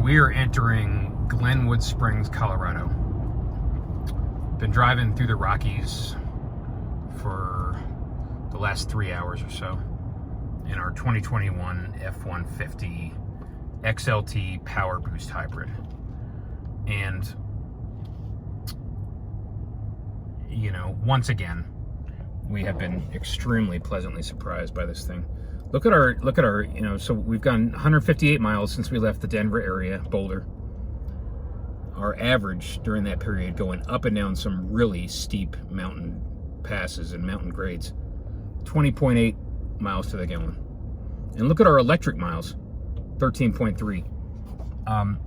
we are entering Glenwood Springs, Colorado. Been driving through the Rockies for the last 3 hours or so in our 2021 F150 XLT PowerBoost hybrid. And, you know, once again, we have been extremely pleasantly surprised by this thing. Look at our, you know, so we've gone 158 miles since we left the Denver area, Boulder. Our average during that period going up and down some really steep mountain passes and mountain grades, 20.8 miles to the gallon. And look at our electric miles, 13.3.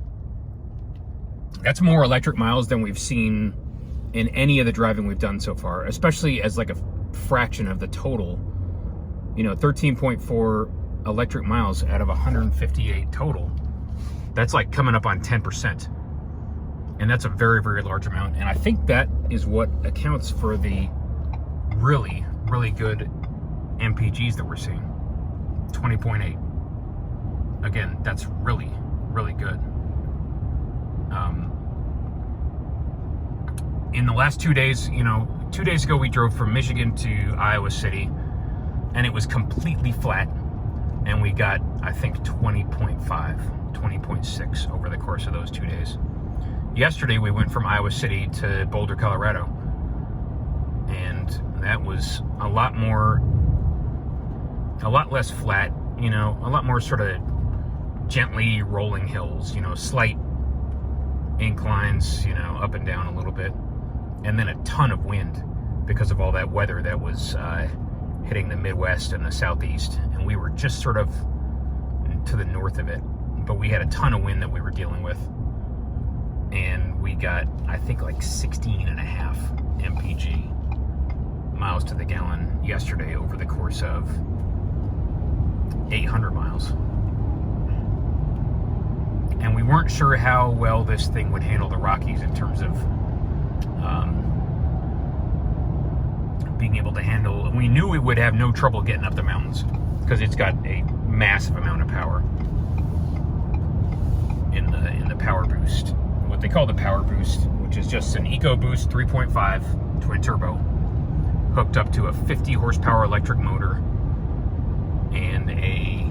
That's more electric miles than we've seen in any of the driving we've done so far, especially as like a fraction of the total. You know, 13.4 electric miles out of 158 total. That's like coming up on 10%. And that's a very, very large amount. And I think that is what accounts for the really, really good MPGs that we're seeing. 20.8. Again, that's really, really good. In the last 2 days, you know, 2 days ago we drove from Michigan to Iowa City, and it was completely flat, and we got, I think, 20.5, 20.6 over the course of those 2 days. Yesterday we went from Iowa City to Boulder, Colorado, and that was a lot less flat, you know, a lot more sort of gently rolling hills, you know, slight inclines, you know, up and down a little bit, and then a ton of wind because of all that weather that was hitting the Midwest and the Southeast, and we were just sort of to the north of it, but we had a ton of wind that we were dealing with, and we got, I think, like 16.5 mpg, miles to the gallon, yesterday over the course of 800 miles. And we weren't sure how well this thing would handle the Rockies in terms of being able to handle. We knew it would have no trouble getting up the mountains because it's got a massive amount of power in the PowerBoost. What they call the PowerBoost, which is just an EcoBoost 3.5 twin turbo hooked up to a 50 horsepower electric motor and a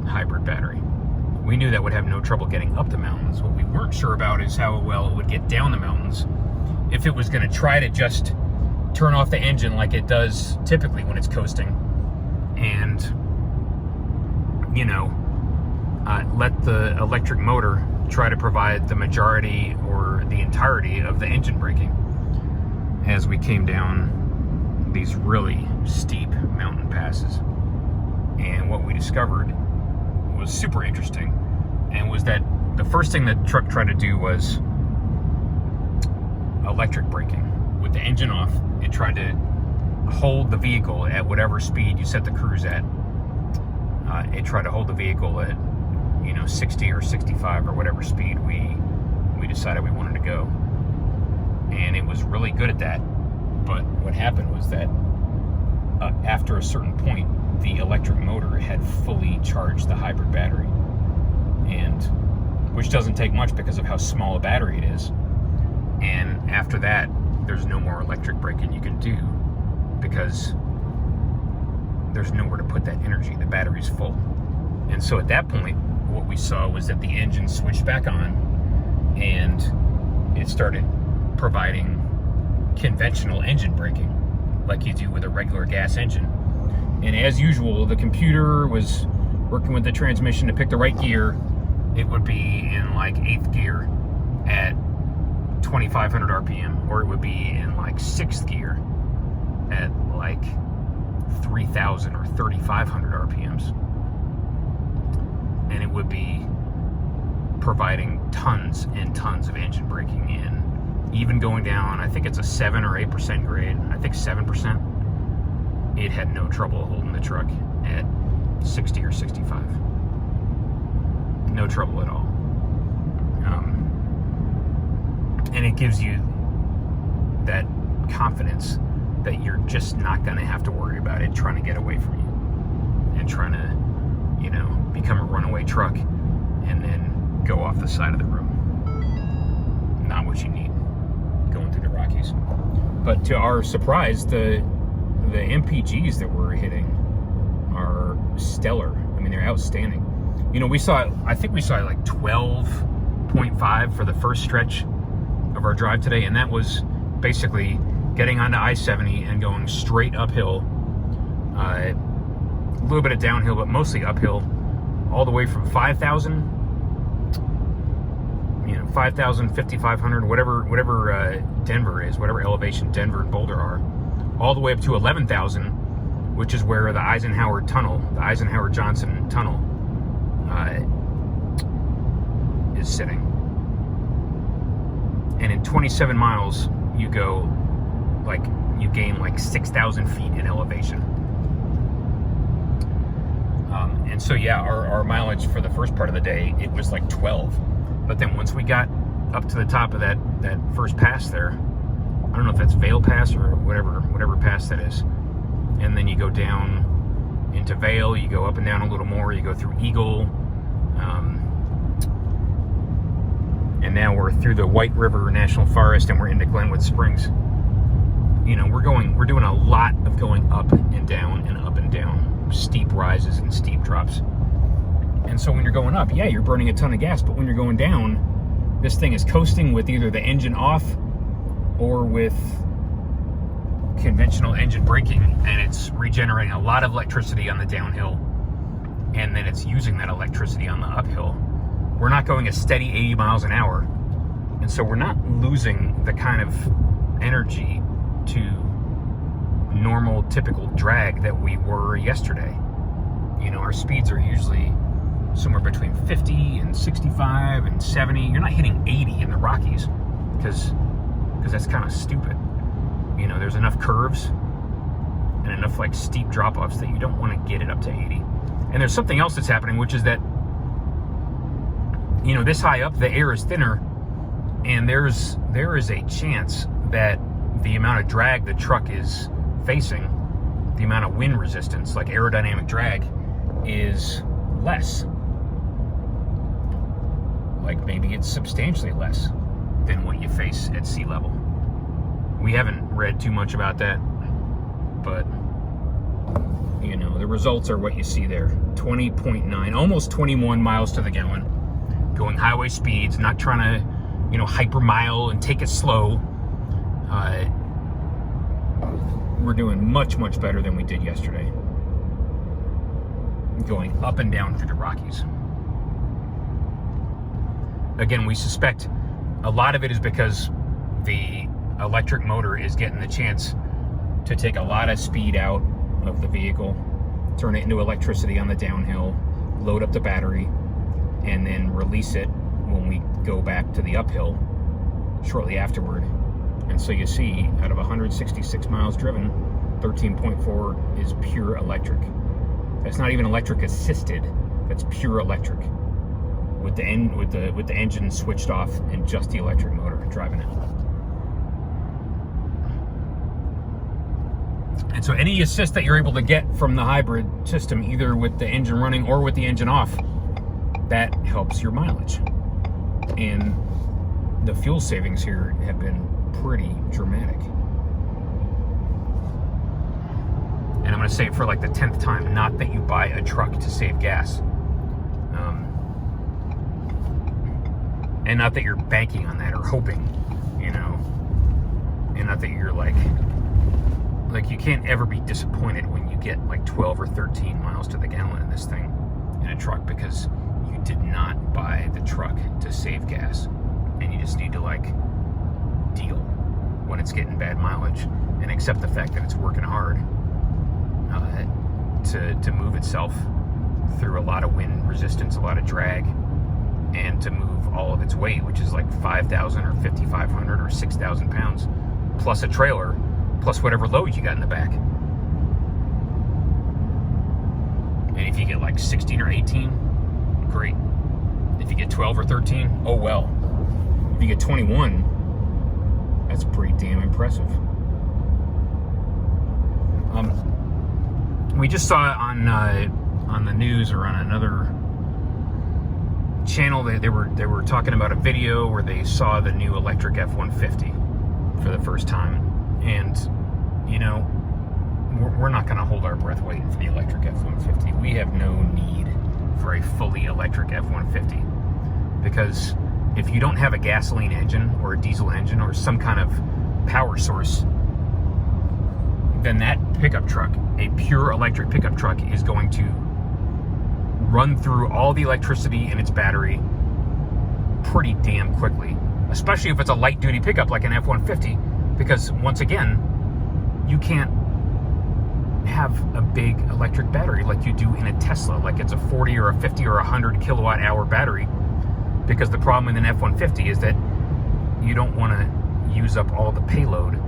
hybrid battery. We knew that would have no trouble getting up the mountains. What we weren't sure about is how well it would get down the mountains. If it was going to try to just turn off the engine like it does typically when it's coasting, and, you know, let the electric motor try to provide the majority or the entirety of the engine braking as we came down these really steep mountain passes. And what we discovered was super interesting, and was that the first thing the truck tried to do was electric braking. With the engine off, it tried to hold the vehicle at whatever speed you set the cruise at. It tried to hold the vehicle at, you know, 60 or 65 or whatever speed we decided we wanted to go. And it was really good at that. But what happened was that after a certain point, the electric motor had fully charged the hybrid battery, and which doesn't take much because of how small a battery it is. And after that, there's no more electric braking you can do because there's nowhere to put that energy. The battery's full. And so at that point, what we saw was that the engine switched back on, and it started providing conventional engine braking like you do with a regular gas engine. And as usual, the computer was working with the transmission to pick the right gear. It would be in like 8th gear at 2,500 RPM, or it would be in like 6th gear at like 3,000 or 3,500 RPMs. And it would be providing tons and tons of engine braking in, even going down, I think it's a 7 or 8% grade, I think 7%. It had no trouble holding the truck at 60 or 65. No trouble at all. And it gives you that confidence that you're just not going to have to worry about it trying to get away from you and trying to, you know, become a runaway truck and then go off the side of the room. Not what you need going through the Rockies. But to our surprise, the MPGs that we're hitting are stellar. I mean, they're outstanding. You know, I think we saw like 12.5 for the first stretch of our drive today, and that was basically getting onto I-70 and going straight uphill, a little bit of downhill, but mostly uphill, all the way from 5,000, 5,000, 5,500, whatever Denver is, whatever elevation Denver and Boulder are, all the way up to 11,000, which is where the Eisenhower Johnson Tunnel is sitting. And in 27 miles, you gain like 6,000 feet in elevation. And so, yeah, our mileage for the first part of the day, it was like 12. But then once we got up to the top of that first pass there, I don't know if that's Vail Pass or whatever pass that is. And then you go down into Vail, you go up and down a little more, you go through Eagle, and now we're through the White River National Forest and we're into Glenwood Springs. You know, we're doing a lot of going up and down and up and down, steep rises and steep drops. And so when you're going up, yeah, you're burning a ton of gas, but when you're going down, this thing is coasting with either the engine off or with conventional engine braking, and it's regenerating a lot of electricity on the downhill, and then it's using that electricity on the uphill. We're not going a steady 80 miles an hour, and so we're not losing the kind of energy to normal, typical drag that we were yesterday. You know, our speeds are usually somewhere between 50 and 65 and 70. You're not hitting 80 in the Rockies because that's kind of stupid. You know, there's enough curves and enough like steep drop-offs that you don't want to get it up to 80. And there's something else that's happening, which is that, you know, this high up, the air is thinner, and there is a chance that the amount of drag the truck is facing, the amount of wind resistance, like aerodynamic drag, is less. Like maybe it's substantially less than what you face at sea level. We haven't read too much about that, but you know, the results are what you see there. 20.9, almost 21 miles to the gallon, going highway speeds, not trying to, you know, hyper mile and take it slow. We're doing much, much better than we did yesterday, going up and down through the Rockies. Again, we suspect a lot of it is because the electric motor is getting the chance to take a lot of speed out of the vehicle, turn it into electricity on the downhill, load up the battery, and then release it when we go back to the uphill shortly afterward. And so you see, out of 166 miles driven, 13.4 is pure electric. That's not even electric assisted. That's pure electric, with the engine switched off and just the electric motor driving it. And so any assist that you're able to get from the hybrid system, either with the engine running or with the engine off, that helps your mileage. And the fuel savings here have been pretty dramatic. And I'm going to say it for like the 10th time, not that you buy a truck to save gas. And not that you're banking on that or hoping, you know, and not that you're like you can't ever be disappointed when you get like 12 or 13 miles to the gallon in this thing in a truck, because you did not buy the truck to save gas, and you just need to like deal when it's getting bad mileage and accept the fact that it's working hard to move itself through a lot of wind resistance, a lot of drag, and to move all of its weight, which is like 5,000 or 5,500 or 6,000 pounds, plus a trailer, plus whatever load you got in the back. And if you get like 16 or 18, great. If you get 12 or 13, oh well. If you get 21, that's pretty damn impressive. We just saw it on the news or on another channel, they were talking about a video where they saw the new electric F-150 for the first time, and we're not going to hold our breath waiting for the electric F-150. We have no need for a fully electric F-150, because if you don't have a gasoline engine or a diesel engine or some kind of power source, then that pickup truck, a pure electric pickup truck, is going to run through all the electricity in its battery pretty damn quickly, especially if it's a light duty pickup like an F-150, because once again, you can't have a big electric battery like you do in a Tesla, like it's a 40 or a 50 or 100 kilowatt hour battery, because the problem with an F-150 is that you don't want to use up all the payload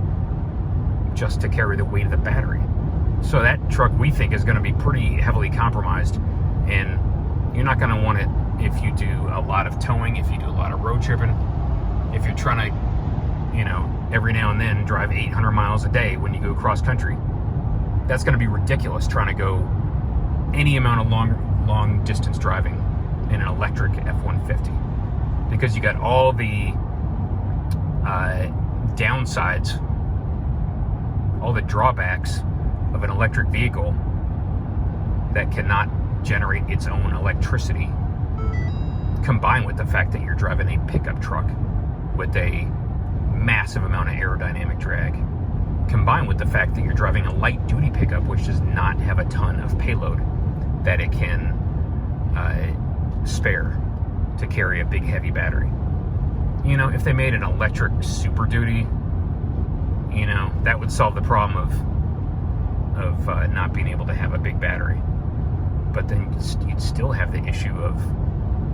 just to carry the weight of the battery. So that truck, we think, is going to be pretty heavily compromised, and you're not going to want it if you do a lot of towing, if you do a lot of road tripping, if you're trying to, every now and then drive 800 miles a day when you go cross country. That's going to be ridiculous, trying to go any amount of long distance driving in an electric F-150, because you got all the downsides, all the drawbacks of an electric vehicle that cannot generate its own electricity, combined with the fact that you're driving a pickup truck with a massive amount of aerodynamic drag, combined with the fact that you're driving a light duty pickup which does not have a ton of payload that it can spare to carry a big heavy battery. If they made an electric Super Duty, that would solve the problem of not being able to have a big battery. But then you'd still have the issue of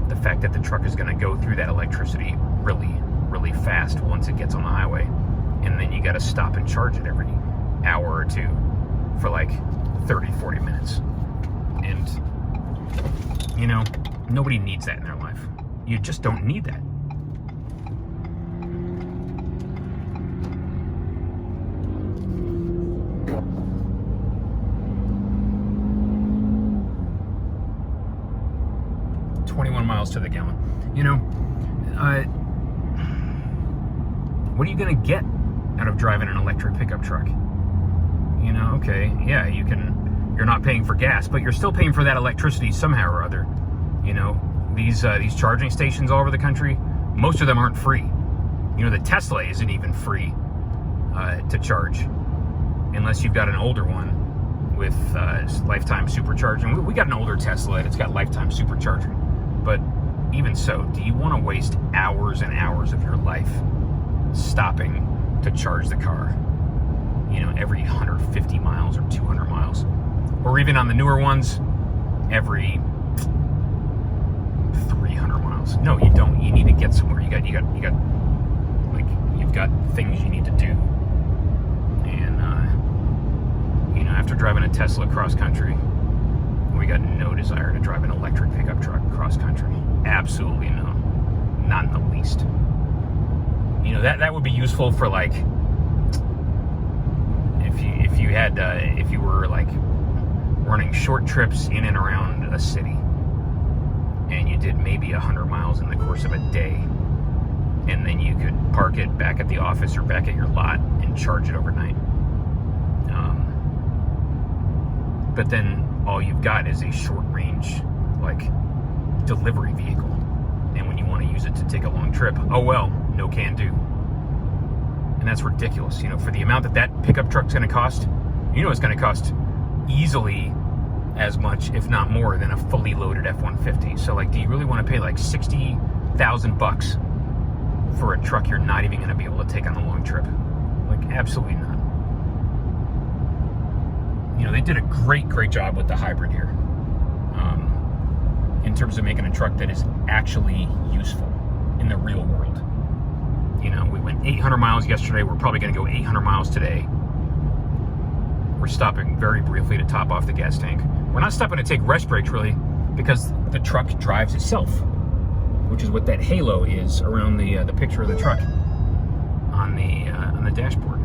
the fact that the truck is going to go through that electricity really, really fast once it gets on the highway. And then you got to stop and charge it every hour or two for like 30, 40 minutes. And, nobody needs that in their life. You just don't need that. Miles to the gallon. What are you going to get out of driving an electric pickup truck? Okay, yeah, you're not paying for gas, but you're still paying for that electricity somehow or other. These charging stations all over the country, most of them aren't free. The Tesla isn't even free to charge unless you've got an older one with lifetime supercharging. We got an older Tesla and it's got lifetime supercharging. But even so, do you want to waste hours and hours of your life stopping to charge the car, every 150 miles or 200 miles? Or even on the newer ones, every 300 miles? No, you don't. You need to get somewhere. You've got things you need to do. And, after driving a Tesla cross country, we got no desire to drive an electric pickup truck cross country. Absolutely no. Not in the least. That would be useful for like if you were like running short trips in and around a city, and you did maybe 100 miles in the course of a day, and then you could park it back at the office or back at your lot and charge it overnight. But then all you've got is a short range, like, delivery vehicle. And when you want to use it to take a long trip, oh well, no can do. And that's ridiculous. For the amount that pickup truck's going to cost, it's going to cost easily as much, if not more, than a fully loaded F-150. So, like, do you really want to pay like $60,000 for a truck you're not even going to be able to take on a long trip? Like, absolutely not. They did a great job with the hybrid here, in terms of making a truck that is actually useful in the real world. We went 800 miles yesterday. We're probably going to go 800 miles today. We're stopping very briefly to top off the gas tank. We're not stopping to take rest breaks, really, because the truck drives itself, which is what that halo is around the picture of the truck on the dashboard.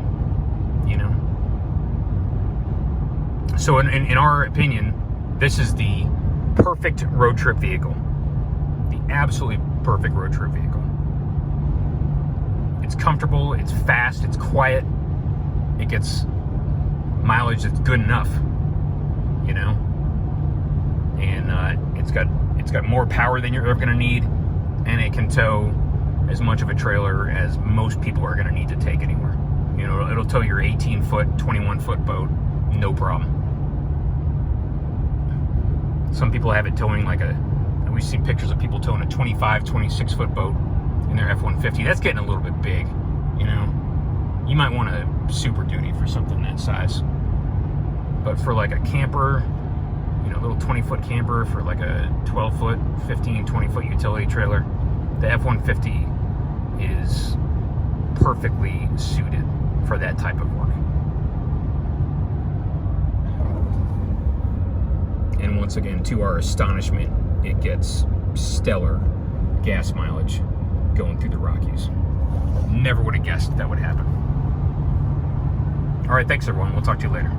So in our opinion, this is the perfect road trip vehicle. The absolutely perfect road trip vehicle. It's comfortable, it's fast, it's quiet. It gets mileage that's good enough, you know. And it's got more power than you're ever going to need, and it can tow as much of a trailer as most people are going to need to take anywhere. You know, it'll tow your 18-foot, 21-foot boat, no problem. Some people have it towing like we've seen pictures of people towing a 25, 26-foot boat in their F-150. That's getting a little bit big, you know. You might want a Super Duty for something that size. But for like a camper, you know, a little 20-foot camper, for like a 12-foot, 15, 20-foot utility trailer, the F-150 is perfectly suited for that type of work. And once again, to our astonishment, it gets stellar gas mileage going through the Rockies. Never would have guessed that would happen. All right, thanks everyone. We'll talk to you later.